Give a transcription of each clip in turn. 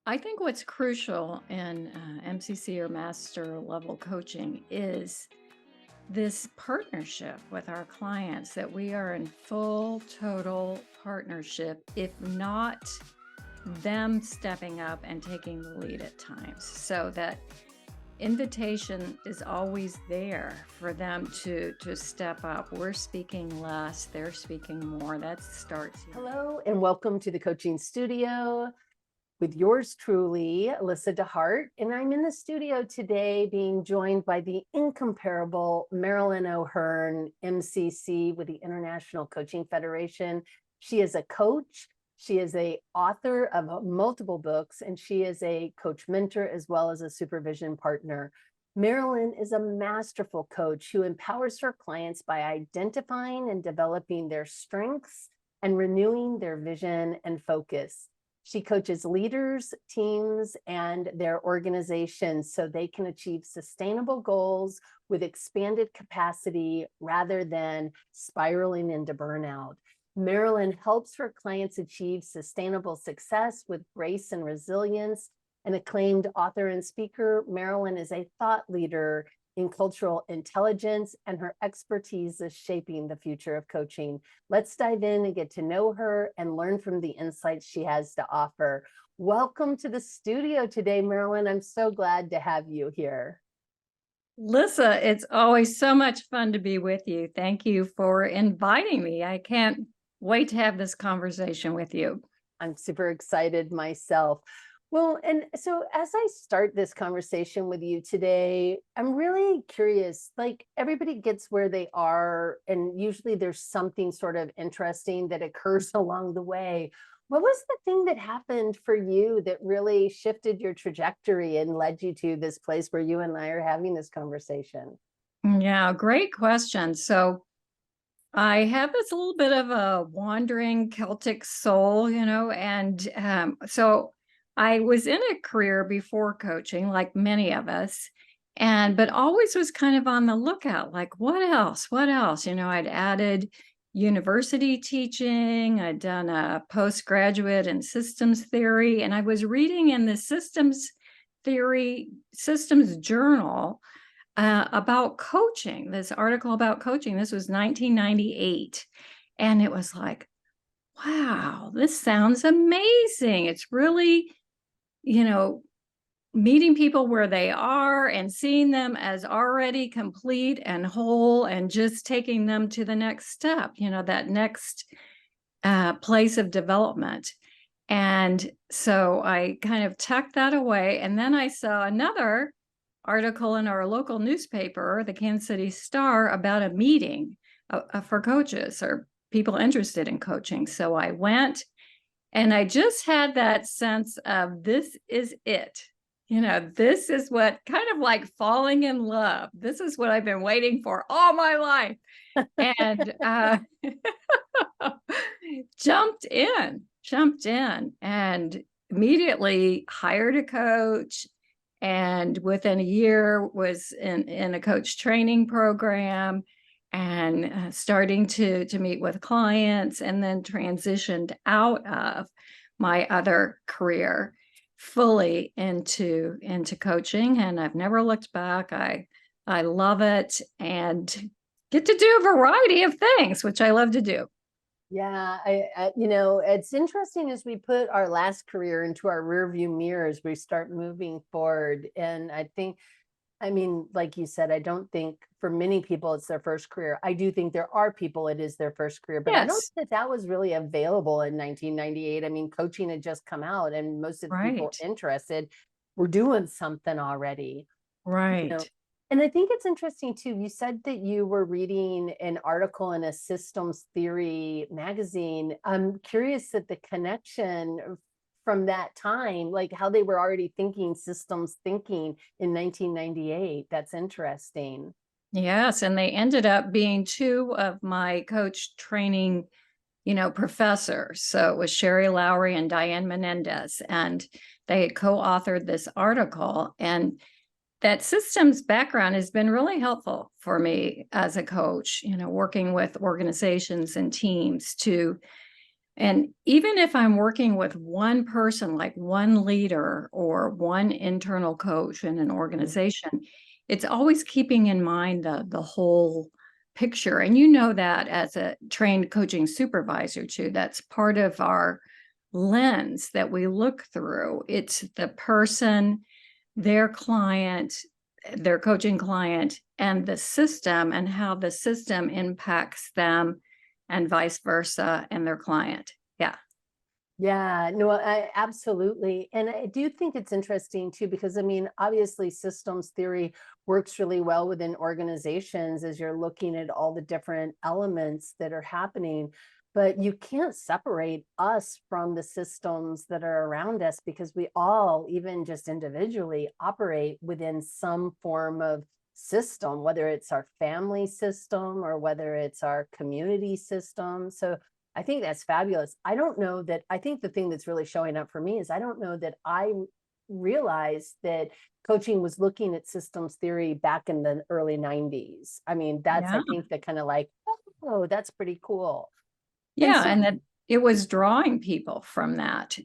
I think what's crucial in MCC or master level coaching is this partnership with our clients, that we are in full, total partnership, if not them stepping up and taking the lead at times. So that invitation is always there for them to step up. We're speaking less, they're speaking more. That starts. Hello, and welcome to the coaching studio with yours truly, Lyssa deHart. And I'm in the studio today being joined by the incomparable Marilyn O'Hearne, MCC with the International Coaching Federation. She is a coach. She is a author of multiple books, and she is a coach mentor as well as a supervision partner. Marilyn is a masterful coach who empowers her clients by identifying and developing their strengths and renewing their vision and focus. She coaches leaders, teams, and their organizations so they can achieve sustainable goals with expanded capacity rather than spiraling into burnout. Marilyn helps her clients achieve sustainable success with grace and resilience. An acclaimed author and speaker, Marilyn is a thought leader in cultural intelligence, and her expertise is shaping the future of coaching. Let's dive in and get to know her and learn from the insights she has to offer. Welcome to the studio today, Marilyn. I'm so glad to have you here. Lyssa, it's always so much fun to be with you. Thank you for inviting me. I can't wait to have this conversation with you. I'm super excited myself. Well, and so as I start this conversation with you today, I'm really curious. Like, everybody gets where they are, and usually there's something sort of interesting that occurs along the way. What was the thing that happened for you that really shifted your trajectory and led you to this place where you and I are having this conversation? Yeah, great question. So I have this little bit of a wandering Celtic soul, and so I was in a career before coaching, like many of us, but always was kind of on the lookout, like what else? What else? I'd added university teaching, I'd done a postgraduate in systems theory, and I was reading in the systems journal about coaching, this article about coaching. This was 1998. And it was like, wow, this sounds amazing. It's really, you know, meeting people where they are and seeing them as already complete and whole and just taking them to the next step, that next place of development. And so I kind of tucked that away. And then I saw another article in our local newspaper, the Kansas City Star, about a meeting for coaches or people interested in coaching. So I went, and I just had that sense of, this is it. This is what, kind of like falling in love. This is what I've been waiting for all my life. And jumped in and immediately hired a coach, and within a year was in a coach training program, and starting to meet with clients, and then transitioned out of my other career fully into coaching. And I've never looked back. I love it, and get to do a variety of things, which I love to do. Yeah, it's interesting as we put our last career into our rearview mirrors, we start moving forward. And I mean, like you said, I don't think for many people it's their first career. I do think there are people it is their first career, but I don't Yes, think that was really available in 1998. I mean, coaching had just come out, and most of the people right, interested were doing something already. You know, right. and I think it's interesting too. You said that you were reading an article in a systems theory magazine. I'm curious at the connection from that time, like how they were already thinking systems thinking in 1998. That's interesting. Yes, and they ended up being two of my coach training, professors. So it was Sherry Lowry and Diane Menendez, and they had co-authored this article. And that systems background has been really helpful for me as a coach, working with organizations and teams to And even if I'm working with one person, like one leader or one internal coach in an organization, it's always keeping in mind the whole picture. And you know that as a trained coaching supervisor too, that's part of our lens that we look through. It's the person, their client, their coaching client, and the system, and how the system impacts them, and vice versa, and their client. Yeah. Yeah, no, absolutely. And I do think it's interesting too, because I mean, obviously systems theory works really well within organizations as you're looking at all the different elements that are happening. But you can't separate us from the systems that are around us, because we all, even just individually, operate within some form of system, whether it's our family system or whether it's our community system. So I think that's fabulous. I don't know that, I think the thing that's really showing up for me is I don't know that I realized that coaching was looking at systems theory back in the early 90s. I mean, that's, Yeah. I think, the kind of like, oh, that's pretty cool. And Yeah. so, And that it was drawing people from that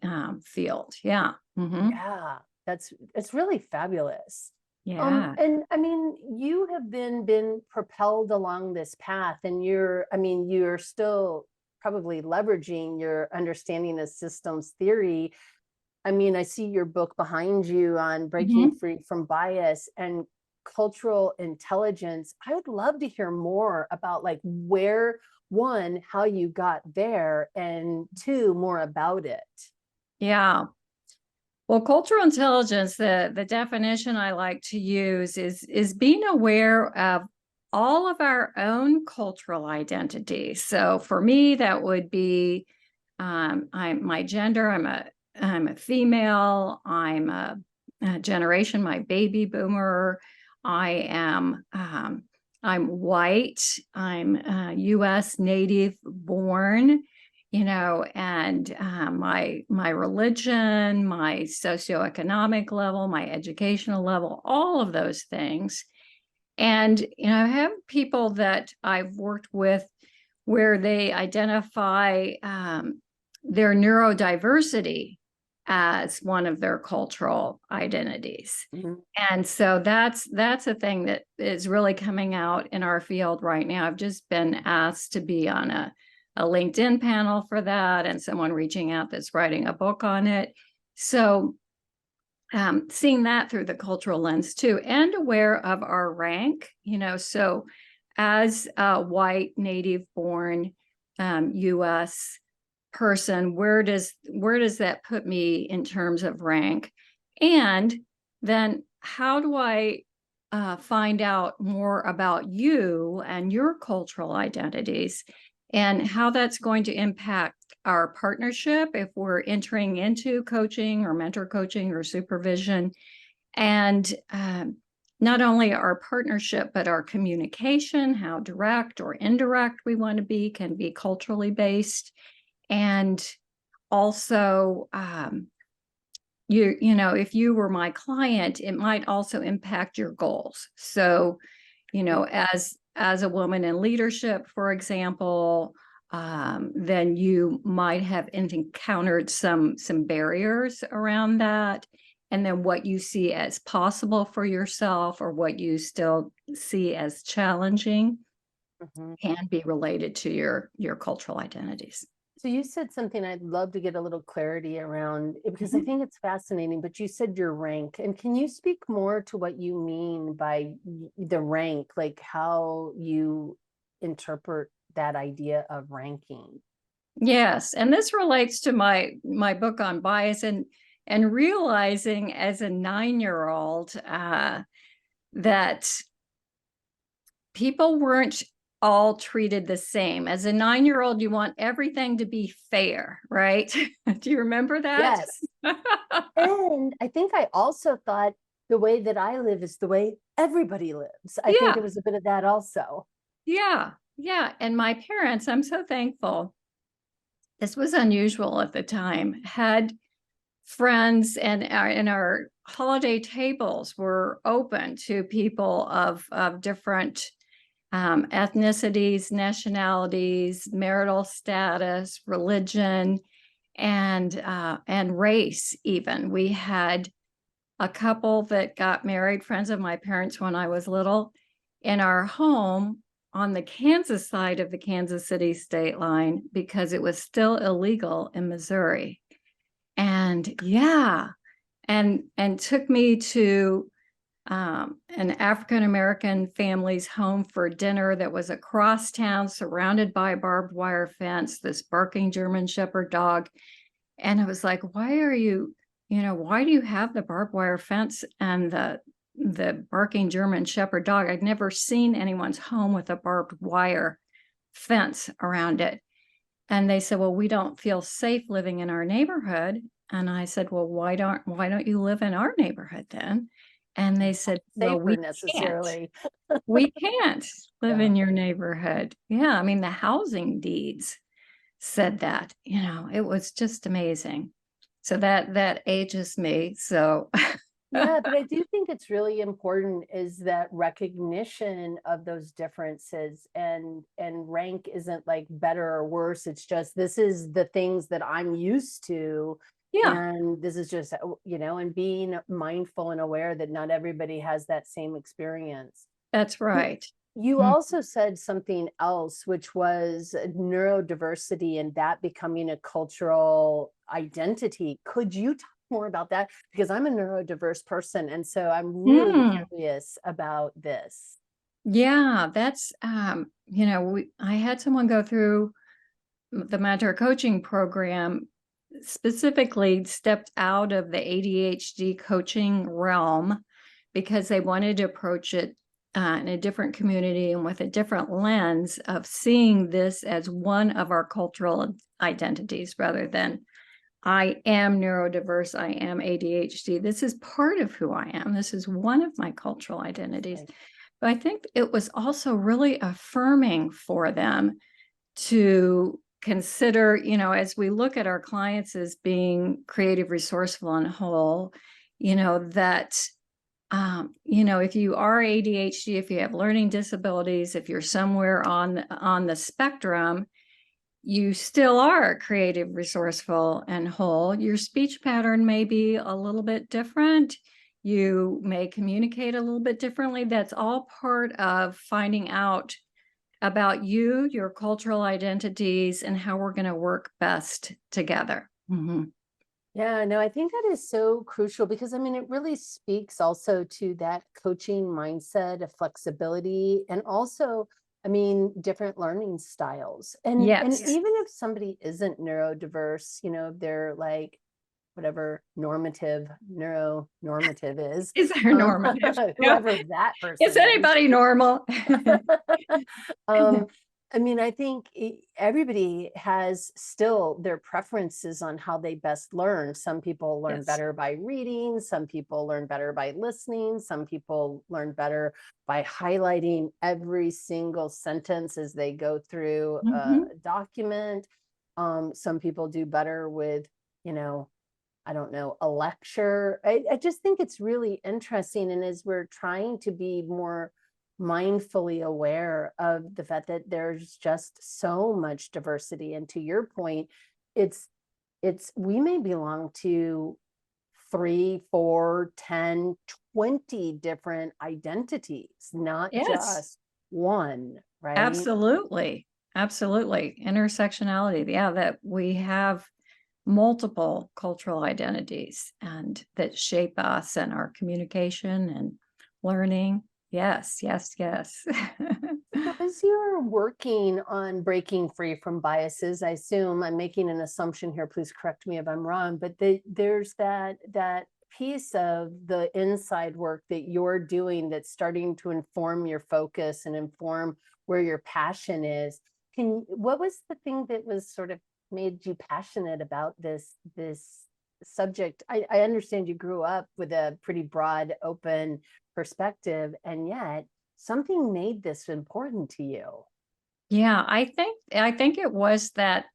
field. Yeah. yeah, it's really fabulous. Yeah. And I mean, you have been propelled along this path, and I mean, you're still probably leveraging your understanding of systems theory. I mean, I see your book behind you on breaking Mhm. free from bias and cultural intelligence. I would love to hear more about, like, where, one, how you got there, and two, more about it. Yeah. Well, cultural intelligence, the definition I like to use is being aware of all of our own cultural identities. So for me, that would be I'm my gender. I'm a female. I'm a generation, my baby boomer. I am I'm white. I'm U.S. native born, and my religion, my socioeconomic level, my educational level, all of those things. And I have people that I've worked with where they identify their neurodiversity as one of their cultural identities. Mhm. And so that's a thing that is really coming out in our field right now. I've just been asked to be on a LinkedIn panel for that, and someone reaching out that's writing a book on it. So seeing that through the cultural lens too, and aware of our rank, so as a white native born US person, where does that put me in terms of rank? And then how do I find out more about you and your cultural identities, and how that's going to impact our partnership if we're entering into coaching or mentor coaching or supervision, and not only our partnership, but our communication, how direct or indirect we want to be, can be culturally based. And also, if you were my client, it might also impact your goals. So, as a woman in leadership, for example, then you might have encountered some barriers around that, and then what you see as possible for yourself or what you still see as challenging Mhm. can be related to your cultural identities. So you said something I'd love to get a little clarity around, because I Mhm. think it's fascinating, but you said your rank. And can you speak more to what you mean by the rank, like how you interpret that idea of ranking? Yes, and this relates to my book on bias, and realizing as a 9-year-old that people weren't all treated the same. As a 9-year-old, you want everything to be fair, right? Do you remember that? Yes. And I think I also thought the way that I live is the way everybody lives. I think Yeah, there was a bit of that also. yeah, yeah. And my parents, I'm so thankful. This was unusual at the time. Had friends, and our holiday tables were open to people of different ethnicities, nationalities, marital status, religion, and race. Even we had a couple that got married, friends of my parents when I was little, in our home on the Kansas side of the Kansas City state line because it was still illegal in Missouri. And yeah, and took me to an African-American family's home for dinner that was across town, surrounded by a barbed wire fence, this barking German Shepherd dog. And I was like, why are you, why do you have the barbed wire fence and the barking German Shepherd dog? I'd never seen anyone's home with a barbed wire fence around it. And they said, well, we don't feel safe living in our neighborhood. And I said, well, why don't you live in our neighborhood then? And they said, well, Safer necessarily. We can't live Yeah. in your neighborhood. Yeah, I mean, the housing deeds said that, it was just amazing. So that ages me. So Yeah, but I do think it's really important is that recognition of those differences, and rank isn't like better or worse. It's just, this is the things that I'm used to. yeah, And this is just, and being mindful and aware that not everybody has that same experience. that's right. You Mm. also said something else, which was neurodiversity and that becoming a cultural identity. Could you talk more about that? Because I'm a neurodiverse person, and so I'm really curious about this. Yeah, that's I had someone go through the mentor coaching program, specifically stepped out of the ADHD coaching realm because they wanted to approach it in a different community and with a different lens of seeing this as one of our cultural identities rather than I am neurodiverse, I am ADHD. This is part of who I am. This is one of my cultural identities. Right. But I think it was also really affirming for them to consider, as we look at our clients as being creative, resourceful, and whole, that if you are ADHD, if you have learning disabilities, if you're somewhere on the spectrum, you still are creative, resourceful, and whole. Your speech pattern may be a little bit different. You may communicate a little bit differently. That's all part of finding out about you, your cultural identities, and how we're going to work best together. Mm-hmm. Yeah, no, I think that is so crucial because it really speaks also to that coaching mindset of flexibility, and also, different learning styles. And Yes. even if somebody isn't neurodiverse, they're like whatever neuronormative is. Is there normative? Whoever that person is anybody normal? I think everybody has still their preferences on how they best learn. Some people learn better by reading. Some people learn better by listening. Some people learn better by highlighting every single sentence as they go through a document. Some people do better with, I don't know, a lecture. I just think it's really interesting. And as we're trying to be more mindfully aware of the fact that there's just so much diversity, and to your point, it's we may belong to 3, 4, 10, 20 different identities, not just one, right? Absolutely. Intersectionality. Yeah, that we have multiple cultural identities and that shape us and our communication and learning. Yes. So as you're working on breaking free from biases, I assume, I'm making an assumption here, please correct me if I'm wrong, but there's that piece of the inside work that you're doing that's starting to inform your focus and inform where your passion is. What was the thing that was sort of made you passionate about this subject? I understand you grew up with a pretty broad, open perspective, and yet something made this important to you. Yeah, I think it was that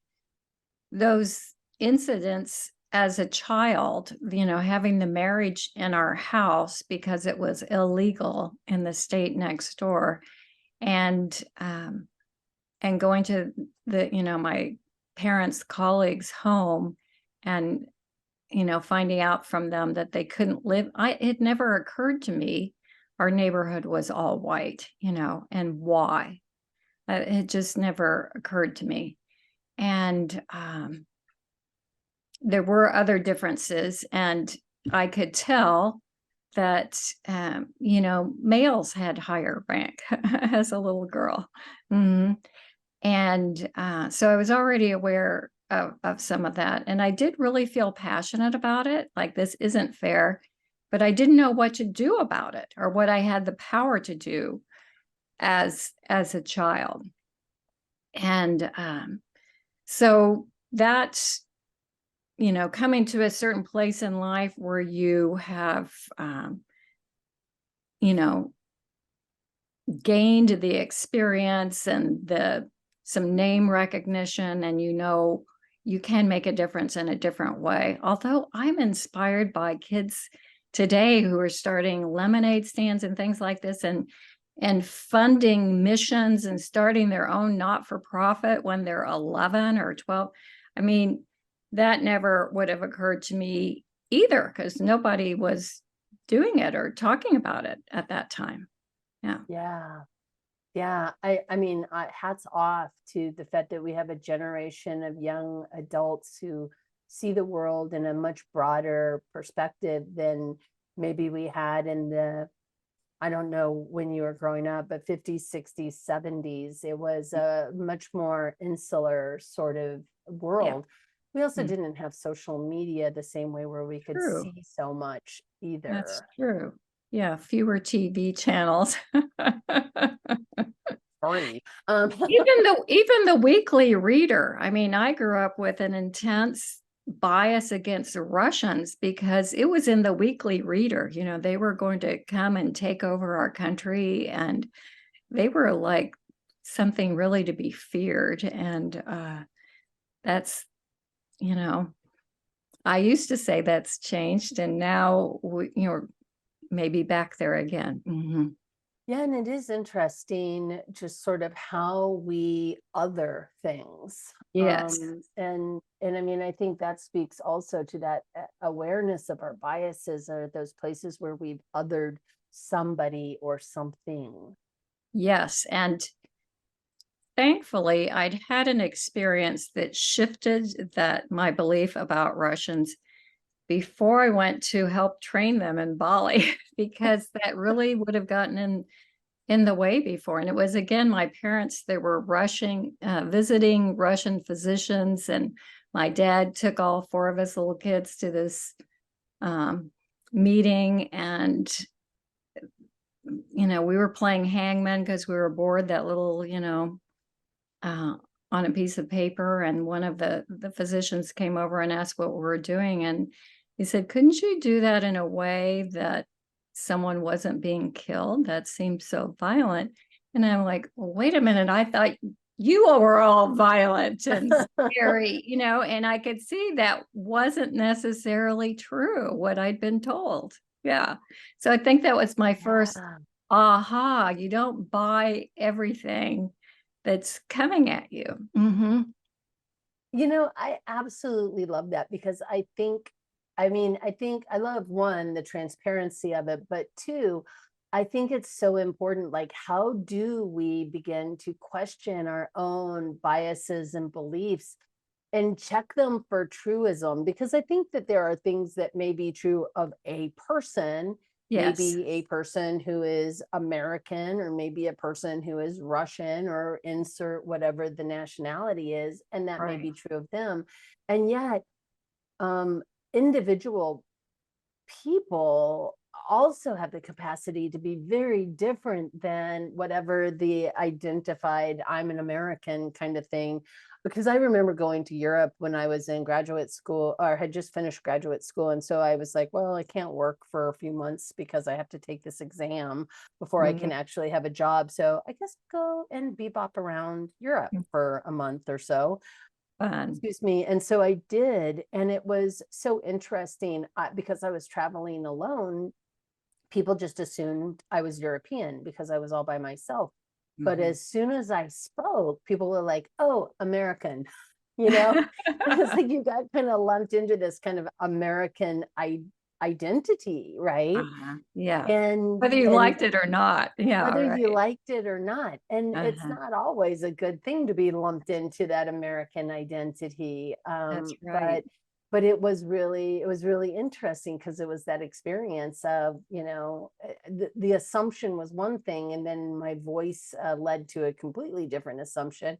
those incidents as a child, having the marriage in our house because it was illegal in the state next door, and going to my parents' colleagues' home, and finding out from them that they couldn't live. It never occurred to me our neighborhood was all white, and why. It just never occurred to me. And there were other differences, and I could tell that males had higher rank as a little girl. Mm-hmm. And so I was already aware of some of that. And I did really feel passionate about it. Like, this isn't fair, but I didn't know what to do about it, or what I had the power to do as a child. And so that's, coming to a certain place in life where you have, gained the experience and some name recognition, and you can make a difference in a different way. Although I'm inspired by kids today who are starting lemonade stands and things like this, and funding missions and starting their own not-for-profit when they're 11 or 12. I mean, that never would have occurred to me either, because nobody was doing it or talking about it at that time. Yeah. I mean, hats off to the fact that we have a generation of young adults who see the world in a much broader perspective than maybe we had in the, I don't know when you were growing up, but 50s, 60s, 70s. It was a much more insular sort of world. Yeah. We also didn't have social media the same way, where we could see so much either. That's true. Yeah, fewer TV channels. Sorry. Even the Weekly Reader. I mean, I grew up with an intense bias against the Russians because it was in the Weekly Reader. They were going to come and take over our country, and they were like something really to be feared. And that's, I used to say that's changed, and now maybe back there again. Mm-hmm. Yeah, and it is interesting just sort of how we other things. Yes. And I mean, I think that speaks also to that awareness of our biases, or those places where we've othered somebody or something. Yes. And thankfully, I'd had an experience that shifted my belief about Russians before I went to help train them in Bali, because that really would have gotten in the way before. And it was, again, my parents, they were visiting Russian physicians, and my dad took all 4 of us little kids to this meeting, and we were playing hangman because we were bored, that little, on a piece of paper. And one of the physicians came over and asked what we were doing, and he said, "Couldn't you do that in a way that someone wasn't being killed? That seems so violent." And I'm like, well, wait a minute, I thought you were all violent and scary, and I could see that wasn't necessarily true, what I'd been told. Yeah. So I think that was my first aha. You don't buy everything that's coming at you. Mm-hmm. I absolutely love that, because I think I love, one, the transparency of it, but 2, I think it's so important. Like, how do we begin to question our own biases and beliefs and check them for truism? Because I think that there are things that may be true of a person. Yes. Maybe a person who is American, or maybe a person who is Russian, or insert whatever the nationality is, and that may be true of them. And yet, individual people also have the capacity to be very different than whatever the identified "I'm an American" kind of thing. Because I remember going to Europe when I was in graduate school, or had just finished graduate school. And so I was like, well, I can't work for a few months because I have to take this exam before I can actually have a job. So I guess go and bebop around Europe for a month or so. Excuse me. And so I did. And it was so interesting because I was traveling alone. People just assumed I was European because I was all by myself. But Mhm. as soon as I spoke, people were like, oh, American, you know? It's like you got kind of lumped into this kind of American identity, right? Yeah. And Whether you and liked it or not. Yeah, whether you right. liked it or not. And it's Uh-huh. not always a good thing to be lumped into that American identity. That's right. But it was really interesting because it was that experience of, the assumption was one thing, and then my voice led to a completely different assumption.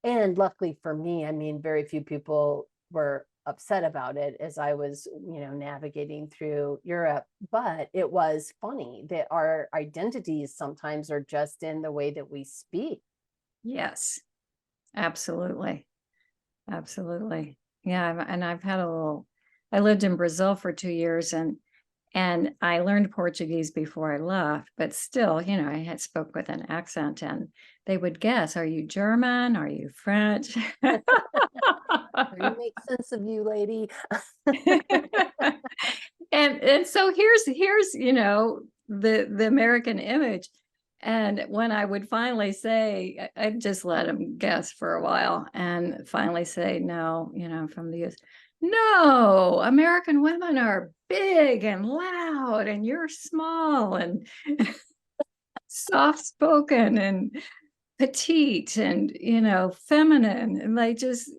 And luckily for me, I mean, very few people were upset about it as I was, navigating through Europe. But it was funny that our identities sometimes are just in the way that we speak. Yes, absolutely. Absolutely. Yeah, and I've had a little I lived in Brazil for 2 years and I learned Portuguese before I left, but still, I had spoke with an accent and they would guess, are you German? Are you French? You make sense of you, lady. And so here's the American image. And when I would finally say, I'd just let him guess for a while and finally say, no, I'm from the US. No, American women are big and loud, and you're small and soft spoken and petite and feminine, and they just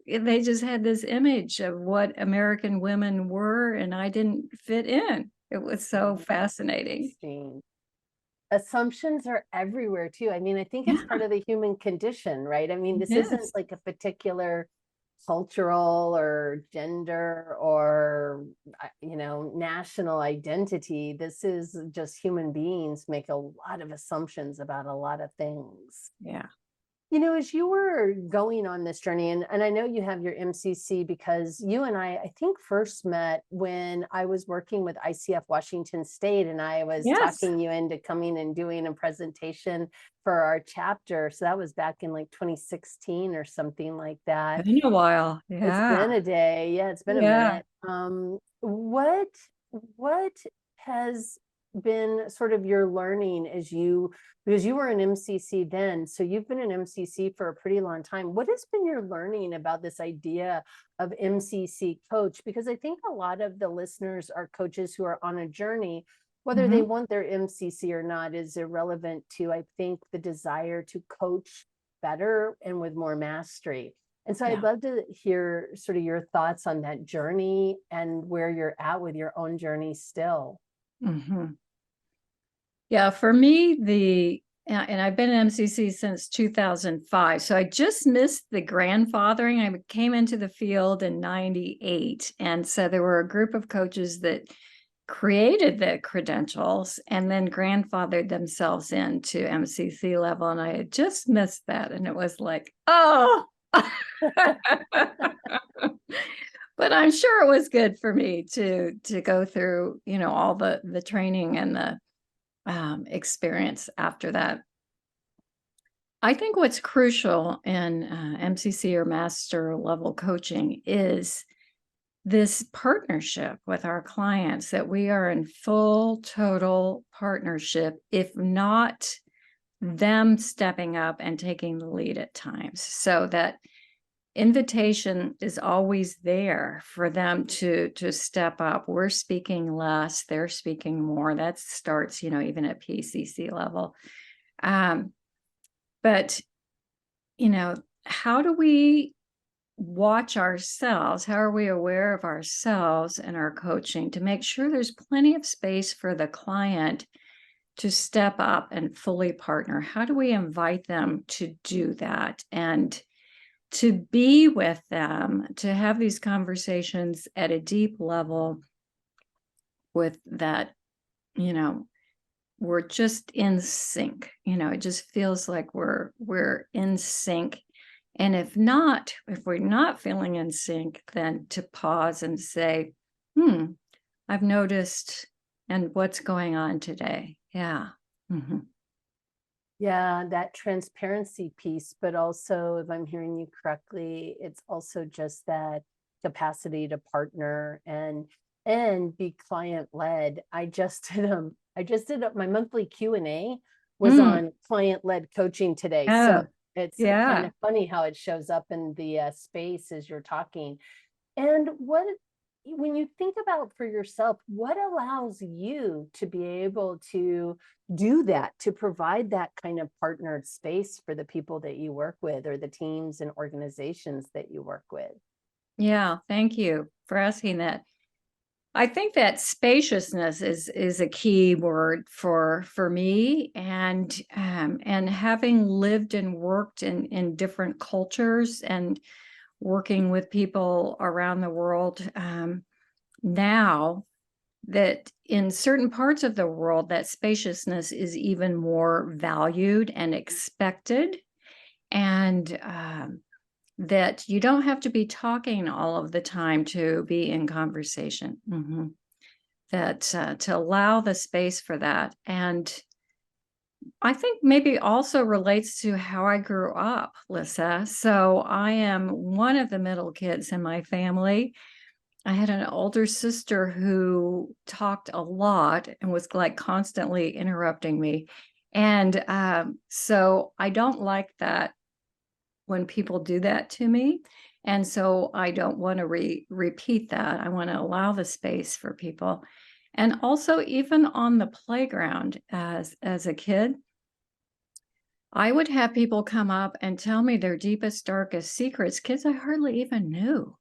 had this image of what American women were, and I didn't fit in. It was so fascinating. Interesting. Assumptions are everywhere too. I mean, I think it's Yeah, part of the human condition, right? I mean, it this isn't is. like a particular cultural or gender or national identity. This is just human beings make a lot of assumptions about a lot of things. Yeah. As you were going on this journey, and I know you have your MCC because you and I think first met when I was working with ICF Washington State, and I was Yes. talking you into coming and doing a presentation for our chapter. So that was back in like 2016 or something like that. Been a while. It's been Yeah. a day. Yeah, it's been a Yeah. minute. What has been sort of your learning because you were an MCC then, so you've been an MCC for a pretty long time. What has been your learning about this idea of MCC coach? Because I think a lot of the listeners are coaches who are on a journey. Whether they Mhm. want their MCC or not is irrelevant to, I think, the desire to coach better and with more mastery. And so I'd Yeah. love to hear sort of your thoughts on that journey and where you're at with your own journey still. Mhm. Yeah, for me, and I've been in MCC since 2005. So I just missed the grandfathering. I came into the field in 98. And so there were a group of coaches that created the credentials and then grandfathered themselves into MCC level. And I had just missed that. And it was like, oh, but I'm sure it was good for me to go through, all the training and the experience after that. I think what's crucial in MCC or master level coaching is this partnership with our clients, that we are in full, total partnership, if not them stepping up and taking the lead at times, so that invitation is always there for them to step up. We're speaking less, they're speaking more. That starts, even at PCC level. Um, but how do we watch ourselves? How are we aware of ourselves and our coaching to make sure there's plenty of space for the client to step up and fully partner? How do we invite them to do that and to be with them, to have these conversations at a deep level with that, you know, we're just in sync. It just feels like we're in sync. And if we're not feeling in sync, then to pause and say, I've noticed, and what's going on today? Yeah. Mm-hmm. Yeah, that transparency piece, but also, if I'm hearing you correctly, it's also just that capacity to partner and be client led. I just did my monthly Q&A was on client-led coaching today. So Oh, it's kind yeah. of funny how it shows up in the space as you're talking. And when you think about for yourself, what allows you to be able to do that, to provide that kind of partnered space for the people that you work with or the teams and organizations that you work with? Yeah, thank you for asking that. I think that spaciousness is a key word for me, and having lived and worked in different cultures and working with people around the world, now that in certain parts of the world that spaciousness is even more valued and expected, and that you don't have to be talking all of the time to be in conversation. That to allow the space for that. And I think maybe also relates to how I grew up, Lyssa. So I am one of the middle kids in my family. I had an older sister who talked a lot and was like constantly interrupting me. And so I don't like that when people do that to me. And so I don't want to repeat that. I want to allow the space for people. And also, even on the playground as a kid, I would have people come up and tell me their deepest, darkest secrets, kids I hardly even knew.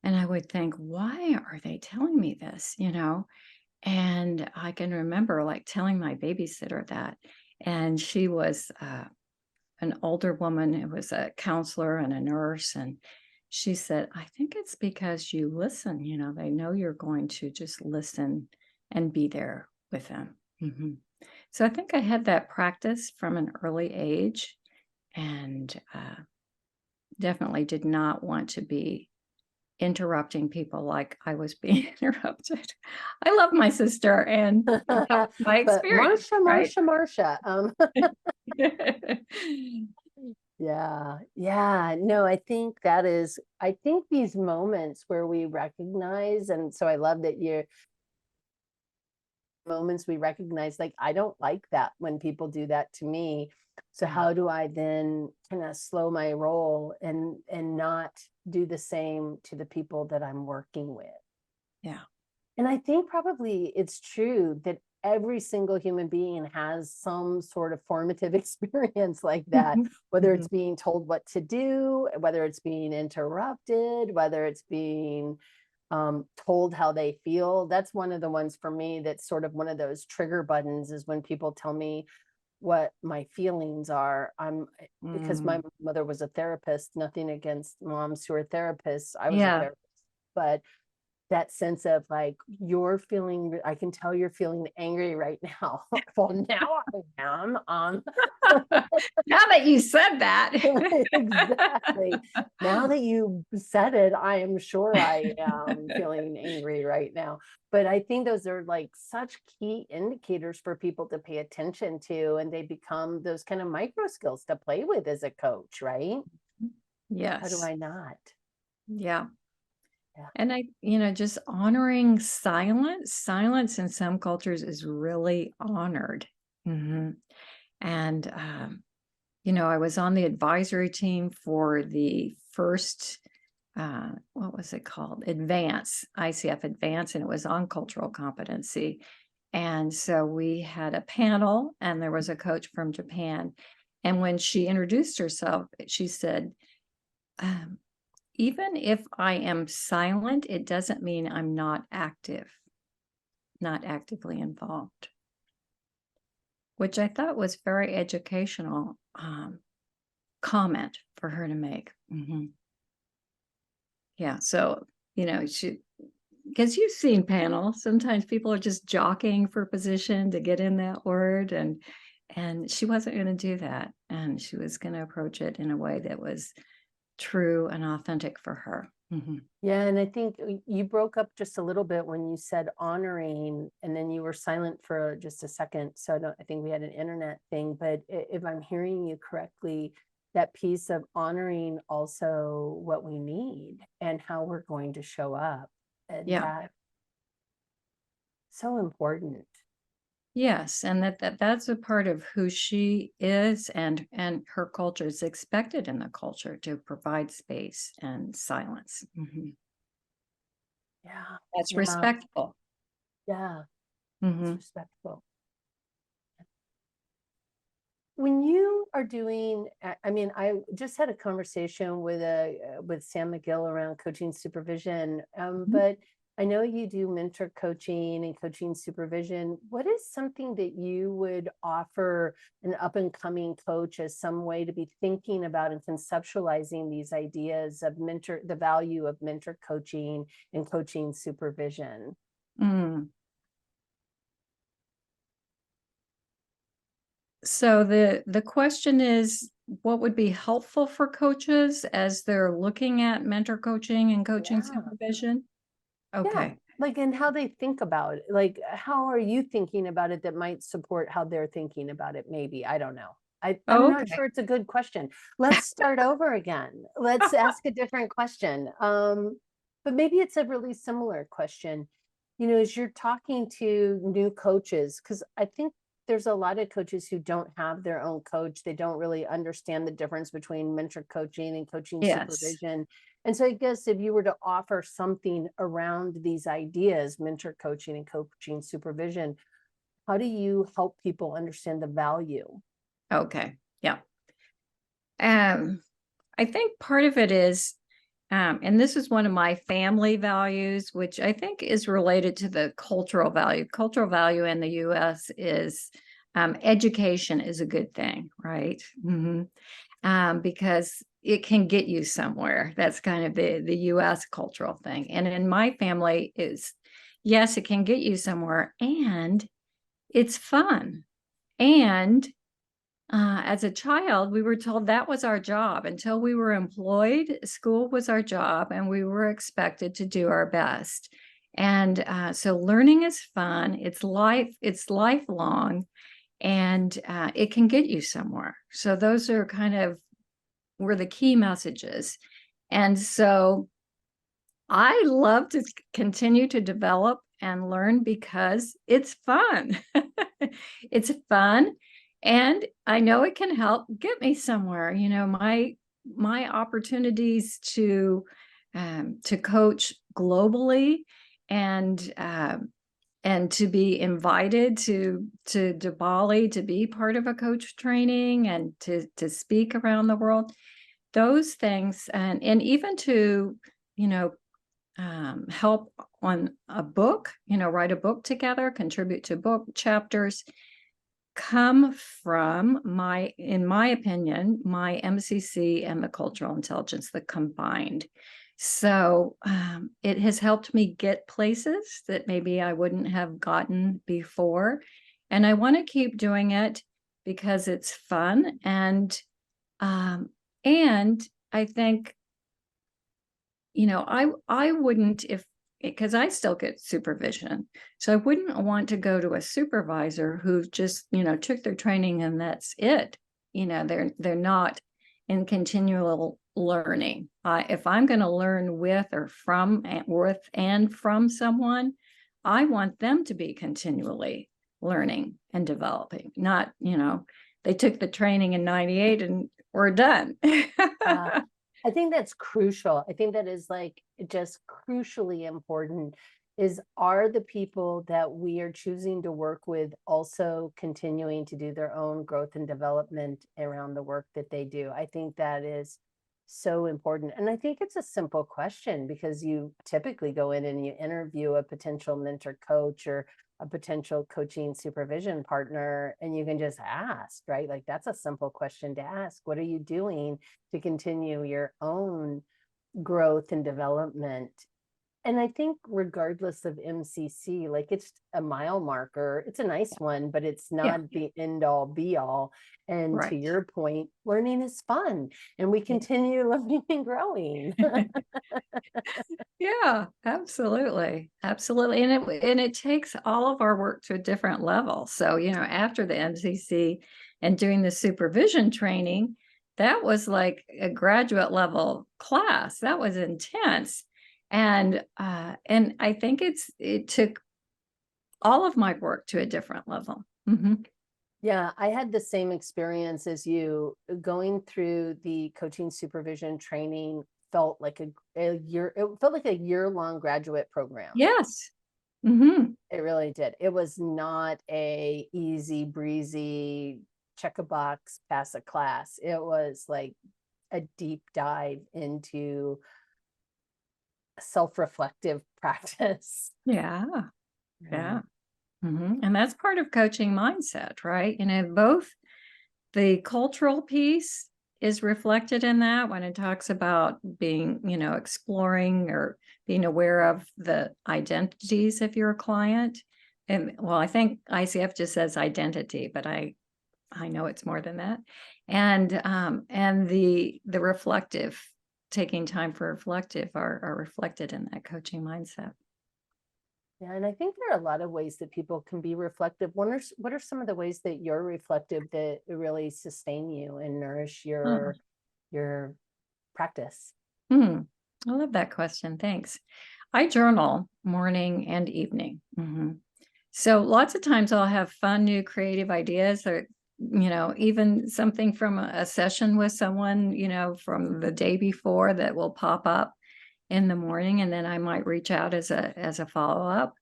And I would think, why are they telling me this? And I can remember like telling my babysitter that. And she was an older woman who was a counselor and a nurse. And she said, I think it's because you listen, they know you're going to just listen and be there with them. So I think I had that practice from an early age, and definitely did not want to be interrupting people like I was being interrupted. I love my sister, and that was my But experience, Marsha. Yeah. No, I think these moments where we recognize, and so I love that moments we recognize, like, I don't like that when people do that to me. So how do I then kind of slow my roll and not do the same to the people that I'm working with? Yeah. And I think probably it's true that every single human being has some sort of formative experience like that, whether it's being told what to do, whether it's being interrupted, whether it's being told how they feel. That's one of the ones for me that's sort of one of those trigger buttons, is when people tell me what my feelings are. Because my mother was a therapist, nothing against moms who are therapists. I was a Yeah. therapist, but that sense of like, I can tell you're feeling angry right now. Well, now I am. Now that you said that. Exactly. Now that you said it, I am sure I am feeling angry right now. But I think those are like such key indicators for people to pay attention to, and they become those kind of micro skills to play with as a coach, right? Yes. How do I not? Yeah. And just honoring silence. Silence in some cultures is really honored. And, I was on the advisory team for the first, what was it called? ICF Advance, and it was on cultural competency. And so we had a panel, and there was a coach from Japan. And when she introduced herself, she said, even if I am silent, it doesn't mean I'm not actively involved, which I thought was very educational comment for her to make. Yeah. So, because you've seen panels, sometimes people are just jockeying for position to get in that word. And she wasn't going to do that. And she was going to approach it in a way that was true and authentic for her. Yeah, and I think you broke up just a little bit when you said honoring, and then you were silent for just a second. So I think we had an internet thing, but if I'm hearing you correctly, that piece of honoring also what we need and how we're going to show up. And Yeah. that's so important. Yes, and that's a part of who she is, and her culture is expected in the culture to provide space and silence. Yeah. That's Yeah. respectful. Yeah. It's Hmm. respectful. When you are doing, I mean, I just had a conversation with Sam McGill around coaching supervision, but I know you do mentor coaching and coaching supervision. What is something that you would offer an up and coming coach as some way to be thinking about and conceptualizing these ideas of the value of mentor coaching and coaching supervision? Mm. So the question is, what would be helpful for coaches as they're looking at mentor coaching and coaching Yeah. supervision? Yeah, Okay. like, and how they think about it. Like, how are you thinking about it that might support how they're thinking about it? Maybe, I don't know. I'm not Okay. sure it's a good question. Let's start over again. Let's ask a different question. But maybe it's a really similar question. You know, as you're talking to new coaches, because I think there's a lot of coaches who don't have their own coach. They don't really understand the difference between mentor coaching and coaching Yes. supervision. And so I guess if you were to offer something around these ideas, mentor coaching and coaching supervision, how do you help people understand the value? Okay. Yeah. I think part of it is, and this is one of my family values, which I think is related to the cultural value. Cultural value in the US is education is a good thing, right? Because it can get you somewhere. That's kind of the US cultural thing. And in my family is, yes, it can get you somewhere, and it's fun. And as a child, we were told that was our job. Until we were employed, school was our job, and we were expected to do our best. And so learning is fun. It's lifelong, and it can get you somewhere. So those are kind of were the key messages. And so I love to continue to develop and learn because it's fun. It's fun, and I know it can help get me somewhere. You know, my opportunities to coach globally, and to be invited to Bali to be part of a coach training and to speak around the world. Those things, and even to, you know, help on a book, write a book together, contribute to book chapters, come from in my opinion, my MCC and the cultural intelligence, the combined. So it has helped me get places that maybe I wouldn't have gotten before. And I want to keep doing it because it's fun. Um, and I think, I wouldn't, if because I still get supervision. So I wouldn't want to go to a supervisor who just, took their training and that's it. They're not in continual learning. If I'm going to learn with or from someone, I want them to be continually learning and developing, not, they took the training in 98 and we're done. I think that's crucial. I think that is like just crucially important is, are the people that we are choosing to work with also continuing to do their own growth and development around the work that they do? I think that is so important. And I think it's a simple question, because you typically go in and you interview a potential mentor coach or a potential coaching supervision partner, and you can just ask, right? Like, that's a simple question to ask. What are you doing to continue your own growth and development? And I think regardless of MCC, like, it's a mile marker. It's a nice one, but it's Yeah, not the end all be all. And to right. your point, learning is fun, and we continue learning and growing. Yeah, absolutely. Absolutely. And it takes all of our work to a different level. So, after the MCC and doing the supervision training, that was like a graduate level class. That was intense. And I think it took all of my work to a different level. Mm-hmm. Yeah, I had the same experience as you. Going through the coaching supervision training felt like a year, it felt like a year-long graduate program. Yes. Mm-hmm. It really did. It was not a easy breezy, check a box, pass a class. It was like a deep dive into self-reflective practice. Yeah. Yeah. Mm-hmm. And that's part of coaching mindset, right? Both the cultural piece is reflected in that when it talks about being, exploring or being aware of the identities of your client. And well, I think ICF just says identity, but I know it's more than that. And the reflective, taking time for reflective are reflected in that coaching mindset. Yeah, and I think there are a lot of ways that people can be reflective. What are some of the ways that you're reflective that really sustain you and nourish your practice? I love that question. Thanks. I journal morning and evening. So lots of times I'll have fun, new creative ideas, or, even something from a session with someone, from the day before that will pop up in the morning. And then I might reach out as a follow-up,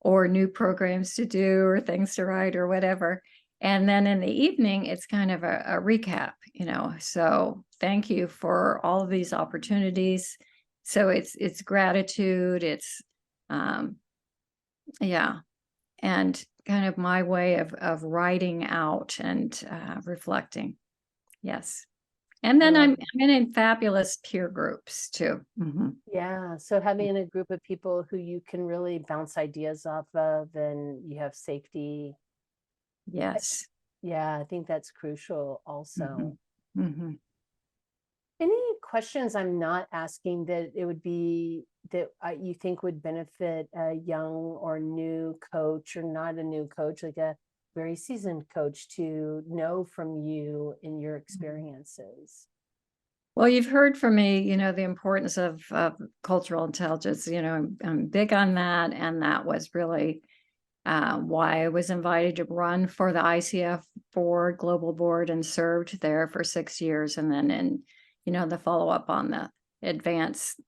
or new programs to do or things to write or whatever. And then in the evening, it's kind of a recap, so thank you for all of these opportunities. So it's gratitude, it's yeah, and kind of my way of writing out and reflecting. Yes. And then I'm in fabulous peer groups too. Yeah, so having a group of people who you can really bounce ideas off of and you have safety. Yes. Yeah, I think that's crucial also. Mm-hmm. Any questions I'm not asking that it would be that you think would benefit a young or new coach, or not a new coach, like a very seasoned coach, to know from you in your experiences? Well, you've heard from me, the importance of cultural intelligence. I'm big on that. And that was really why I was invited to run for the ICF board, global board, and served there for 6 years. And then the follow-up on the advanced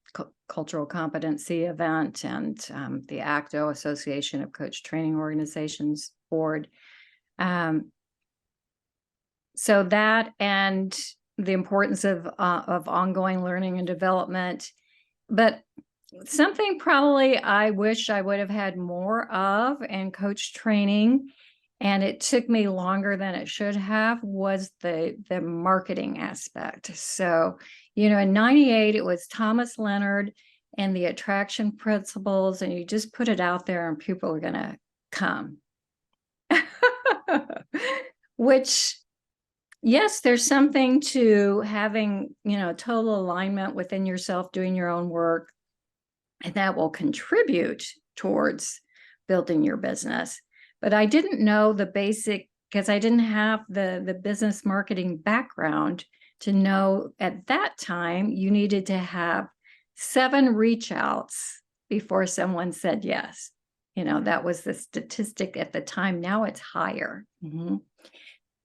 cultural competency event and the ACTO, Association of Coach Training Organizations board. So that, and the importance of ongoing learning and development. But something probably I wish I would have had more of in coach training, and it took me longer than it should have, was the marketing aspect. So, in 98, it was Thomas Leonard and the attraction principles, and you just put it out there and people are going to come. Which, yes, there's something to having, total alignment within yourself, doing your own work, and that will contribute towards building your business. But I didn't know the basic, because I didn't have the business marketing background to know at that time you needed to have 7 reach outs before someone said yes. That was the statistic at the time. Now it's higher.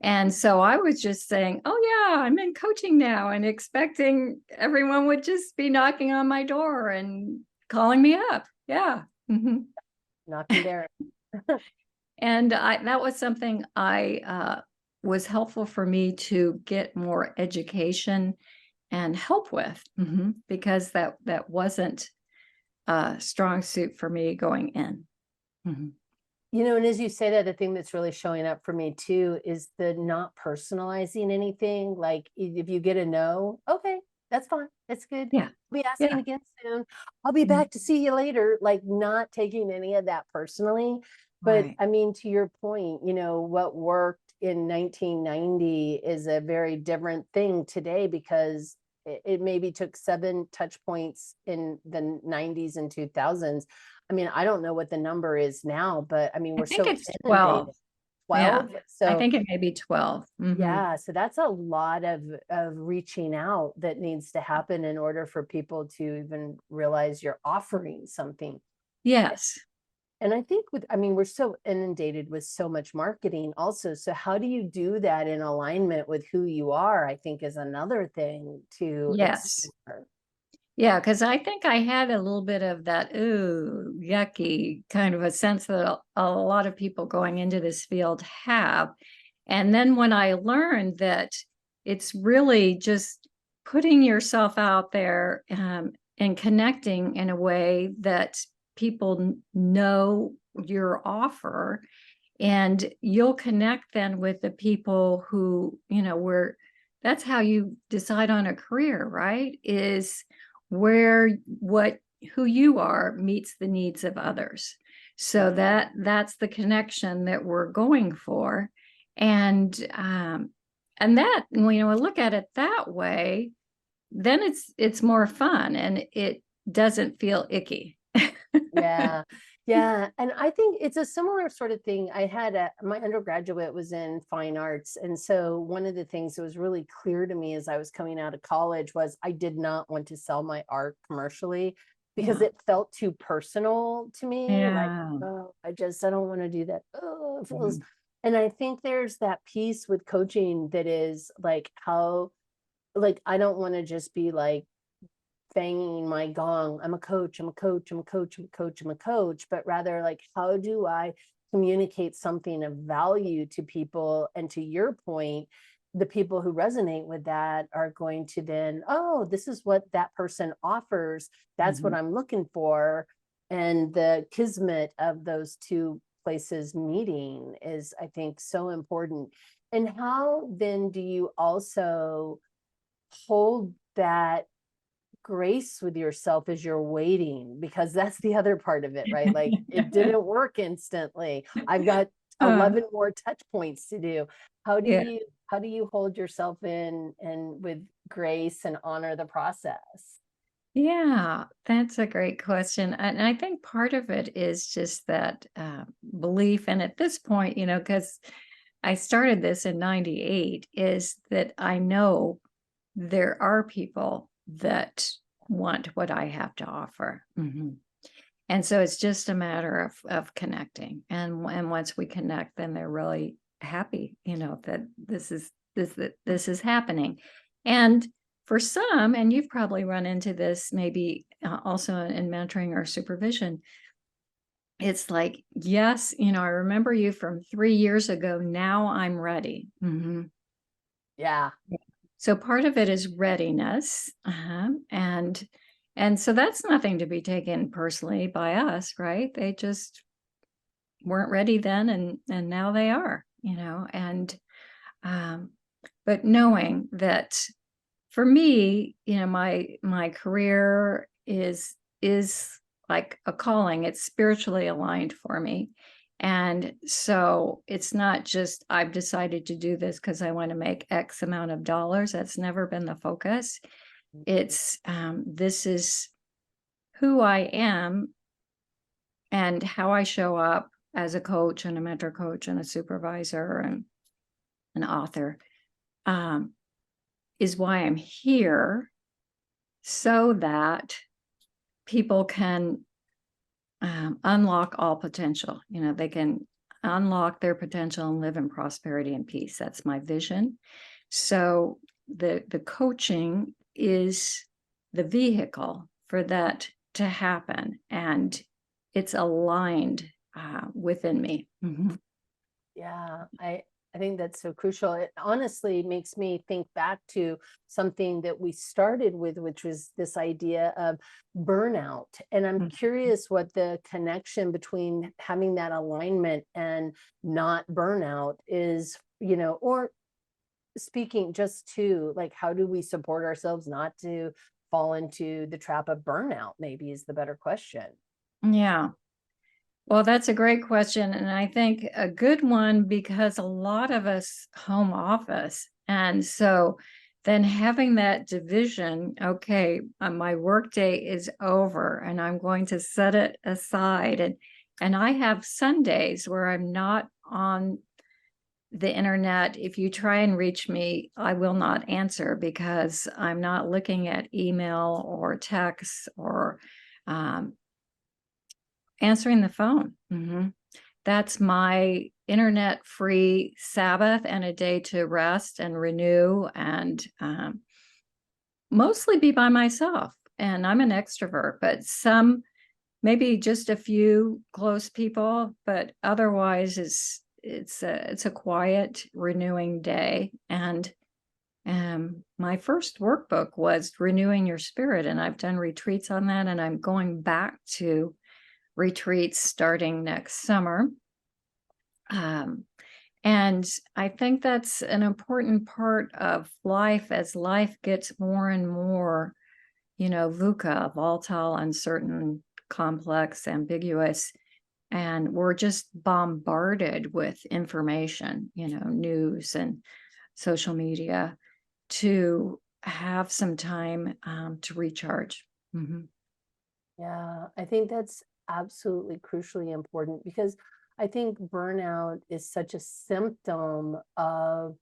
And so I was just saying, oh yeah, I'm in coaching now, and expecting everyone would just be knocking on my door and calling me up. Yeah. Knocking there. And that was something I was helpful for me to get more education and help with, because that wasn't a strong suit for me going in. And as you say that, the thing that's really showing up for me too is the not personalizing anything. Like if you get a no, okay, that's fine. That's good. Yeah. I'll be asking again soon. I'll be back to see you later. Like not taking any of that personally. But Right. I mean, to your point, what worked in 1990 is a very different thing today, because it maybe took 7 touch points in the 90s and 2000s. I mean, I don't know what the number is now, but I mean, we're so it's 12. 12. Yeah. So I think it may be 12. yeah, so that's a lot of reaching out that needs to happen in order for people to even realize you're offering something. Yes. And I think we're so inundated with so much marketing also. So how do you do that in alignment with who you are, I think is another thing to Yes. explore. Yeah, because I think I had a little bit of that, ooh, yucky kind of a sense that a lot of people going into this field have. And then when I learned that it's really just putting yourself out there and connecting in a way that people know your offer, and you'll connect then with the people who, where that's how you decide on a career, right? Is where who you are meets the needs of others. So that's the connection that we're going for. And that, look at it that way, then it's more fun and it doesn't feel icky. Yeah. Yeah. And I think it's a similar sort of thing. My undergraduate was in fine arts. And so one of the things that was really clear to me as I was coming out of college was I did not want to sell my art commercially because Yeah. it felt too personal to me. Like, Yeah. oh, I don't want to do that. Oh, it feels. Mhm. And I think there's that piece with coaching that is like I don't want to just be like banging my gong. I'm a coach, I'm a coach, I'm a coach, I'm a coach, I'm a coach, but rather like, how do I communicate something of value to people? And to your point, the people who resonate with that are going to then, oh, this is what that person offers. That's what Mhm. I'm looking for. And the kismet of those two places meeting is, I think, so important. And how then do you also hold that grace with yourself as you're waiting, because that's the other part of it, right? Like it didn't work instantly. I've got Uh, 11 more touch points to do. How do yeah. you how do you hold yourself in and with grace and honor the process? Yeah, that's a great question. And I think part of it is just that belief. And at this point, because I started this in 98, is that I know there are people that want what I have to offer. Mhm. And so it's just a matter of connecting. And once we connect, then they're really happy, that this is happening. And for some, and you've probably run into this maybe also in mentoring or supervision, it's like, yes, I remember you from 3 years ago. Now I'm ready. Mhm. Yeah. So part of it is readiness, and so that's nothing to be taken personally by us, right? They just weren't ready then, and now they are, and um, but knowing that for me, my career is like a calling. It's spiritually aligned for me. And so it's not just I've decided to do this because I want to make X amount of dollars. That's never been the focus. It's this is who I am and how I show up as a coach and a mentor coach and a supervisor and an author, um, is why I'm here, so that people can unlock all potential. They can unlock their potential and live in prosperity and peace. That's my vision. So the coaching is the vehicle for that to happen, and it's aligned within me. Mhm. Yeah, I think that's so crucial. It honestly makes me think back to something that we started with, which was this idea of burnout. And I'm Mhm. curious what the connection between having that alignment and not burnout is, or speaking just to like, how do we support ourselves not to fall into the trap of burnout, maybe is the better question. Yeah. Well, that's a great question. And I think a good one, because a lot of us home office. And so then having that division, okay, my workday is over and I'm going to set it aside. And I have Sundays where I'm not on the internet. If you try and reach me, I will not answer because I'm not looking at email or text or um, answering the phone. That's my internet-free Sabbath and a day to rest and renew and mostly be by myself. And I'm an extrovert, but maybe just a few close people, but otherwise it's a quiet, renewing day. And my first workbook was Renewing Your Spirit, and I've done retreats on that, and I'm going back to retreats starting next summer. And I think that's an important part of life as life gets more and more, VUCA, volatile, uncertain, complex, ambiguous. And we're just bombarded with information, news and social media, to have some time to recharge. Yeah, I think that's absolutely crucially important, because I think burnout is such a symptom of,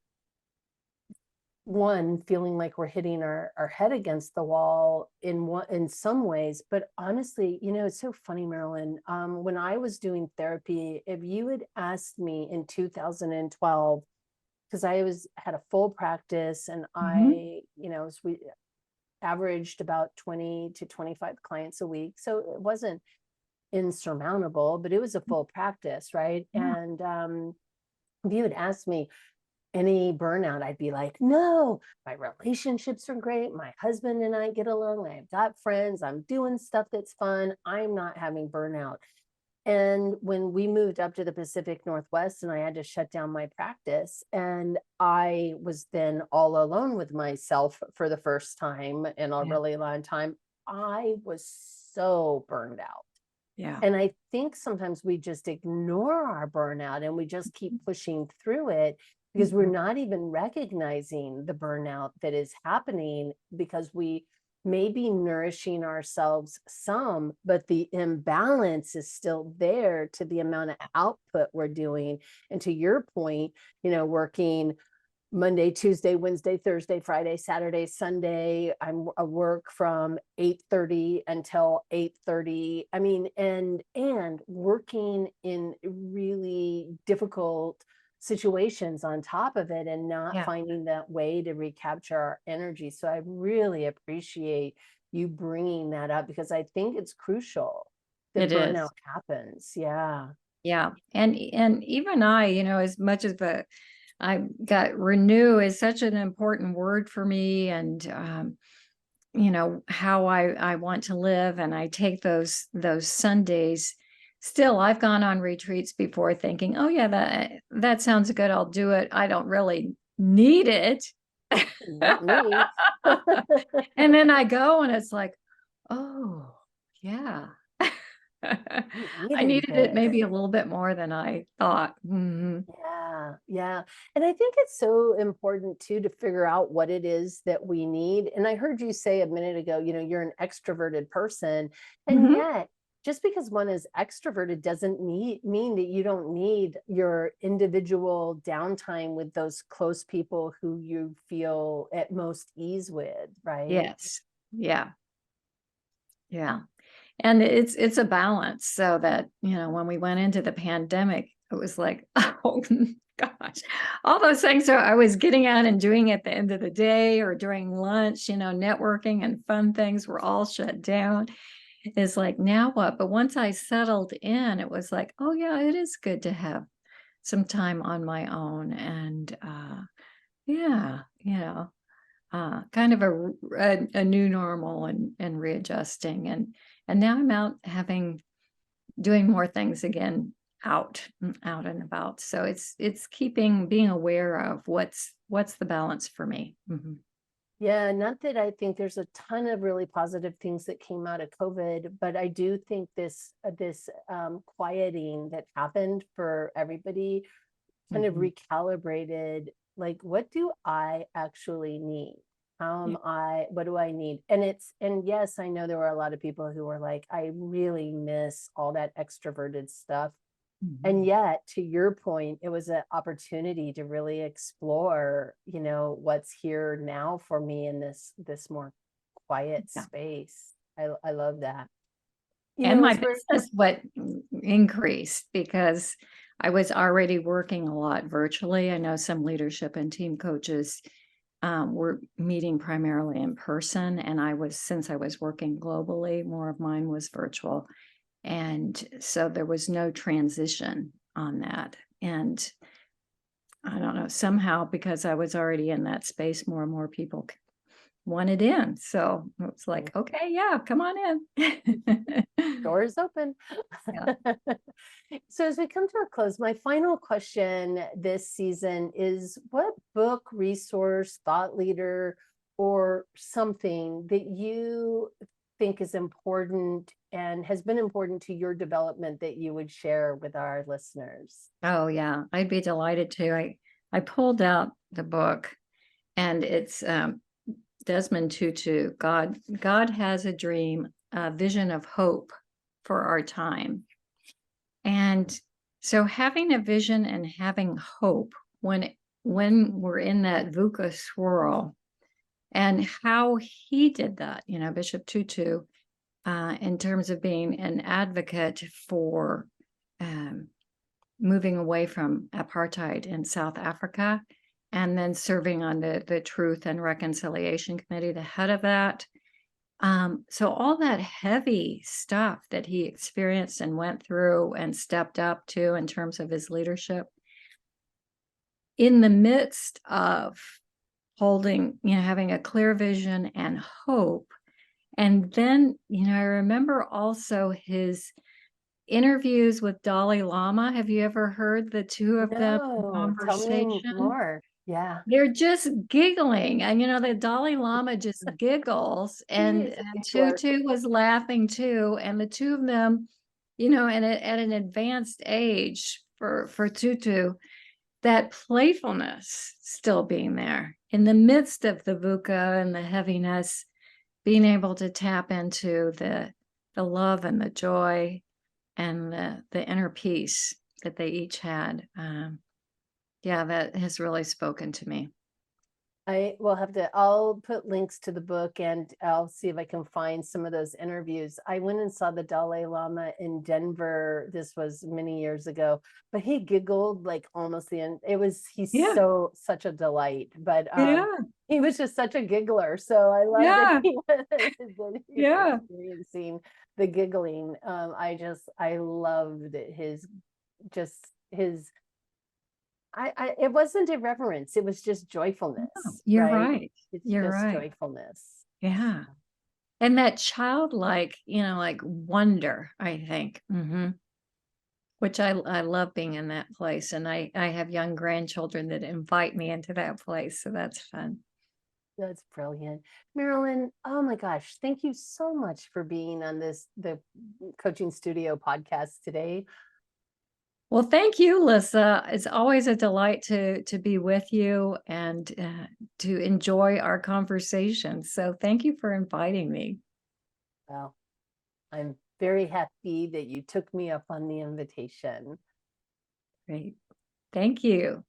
one, feeling like we're hitting our head against the wall in some ways. But honestly, it's so funny, Marilyn. When I was doing therapy, if you had asked me in 2012, because I had a full practice, and we averaged about 20 to 25 clients a week. So it wasn't insurmountable, but it was a full practice, right? Yeah. And if you had asked me any burnout, I'd be like, no, my relationships are great. My husband and I get along. I've got friends. I'm doing stuff that's fun. I'm not having burnout. And when we moved up to the Pacific Northwest and I had to shut down my practice, and I was then all alone with myself for the first time in a really long time, I was so burned out. Yeah. And I think sometimes we just ignore our burnout and we just keep pushing through it, because we're not even recognizing the burnout that is happening, because we may be nourishing ourselves some, but the imbalance is still there to the amount of output we're doing. And to your point, working Monday, Tuesday, Wednesday, Thursday, Friday, Saturday, Sunday. I work from 8:30 until 8:30. I mean, and working in really difficult situations on top of it, and not finding that way to recapture our energy. So I really appreciate you bringing that up, because I think it's crucial that burnout happens. Yeah. Yeah. And even I, as much as I got renew is such an important word for me, and how I want to live, and I take those Sundays. Still, I've gone on retreats before thinking, oh yeah, that sounds good, I'll do it. I don't really need it. Not me. And then I go and it's like, oh yeah. I needed it maybe a little bit more than I thought. Yeah. And I think it's so important too to figure out what it is that we need. And I heard you say a minute ago, you're an extroverted person. And yet, just because one is extroverted doesn't mean that you don't need your individual downtime with those close people who you feel at most ease with, right? Yes. Yeah. And it's a balance, so that, when we went into the pandemic, it was like, oh gosh, all those things that I was getting out and doing at the end of the day or during lunch, networking and fun things were all shut down. It's like, now what? But once I settled in, it was like, oh yeah, it is good to have some time on my own. And kind of a new normal, and readjusting. And now I'm out doing more things again, out and about. So it's being aware of what's the balance for me. Yeah, not that I think there's a ton of really positive things that came out of COVID, but I do think this quieting that happened for everybody kind of recalibrated, like, what do I actually need? What do I need? And yes, I know there were a lot of people who were like, I really miss all that extroverted stuff. And yet, to your point, it was an opportunity to really explore, what's here now for me in this more quiet space. I love that. And my it's very, business what increased because I was already working a lot virtually. I know some leadership and team coaches were meeting primarily in person, and since I was working globally, more of mine was virtual. And so there was no transition on that. And I don't know, somehow, because I was already in that space, more and more people wanted in. So it's like, okay, yeah, come on in. doors open. Yeah. So as we come to a close, my final question this season is, what book, resource, thought leader, or something that you think is important and has been important to your development that you would share with our listeners? Oh yeah, I'd be delighted to. I pulled out the book, and it's Desmond Tutu. God has a dream, a vision of hope for our time. And so having a vision and having hope when we're in that VUCA swirl, and how he did that, Bishop Tutu, in terms of being an advocate for moving away from apartheid in South Africa, and then serving on the Truth and Reconciliation Committee, the head of that. So all that heavy stuff that he experienced and went through and stepped up to in terms of his leadership, in the midst of having a clear vision and hope. And then, I remember also his interviews with Dalai Lama. Have you ever heard the two of them in No, tell me conversation? more. Yeah. They're just giggling. And, the Dalai Lama just giggles. He And, is a and giggler. Tutu was laughing too. And the two of them, at an advanced age for Tutu, that playfulness still being there in the midst of the VUCA and the heaviness, being able to tap into the love and the joy and the inner peace that they each had. Yeah, that has really spoken to me. I'll put links to the book, and I'll see if I can find some of those interviews. I went and saw the Dalai Lama in Denver. This was many years ago, but he giggled like almost the end. He's Yeah, such a delight, but yeah, he was just such a giggler. So I love that yeah, he was yeah. experiencing the giggling. I loved his it wasn't irreverence, it was just joyfulness, You're right? right. It's You're just right. joyfulness. Yeah. And that childlike, like wonder, I think, which I love being in that place. And I have young grandchildren that invite me into that place. So that's fun. That's brilliant. Marilyn, oh my gosh, thank you so much for being on the Coaching Studio podcast today. Well, thank you, Lyssa. It's always a delight to be with you and to enjoy our conversation. So thank you for inviting me. Well, I'm very happy that you took me up on the invitation. Great. Thank you.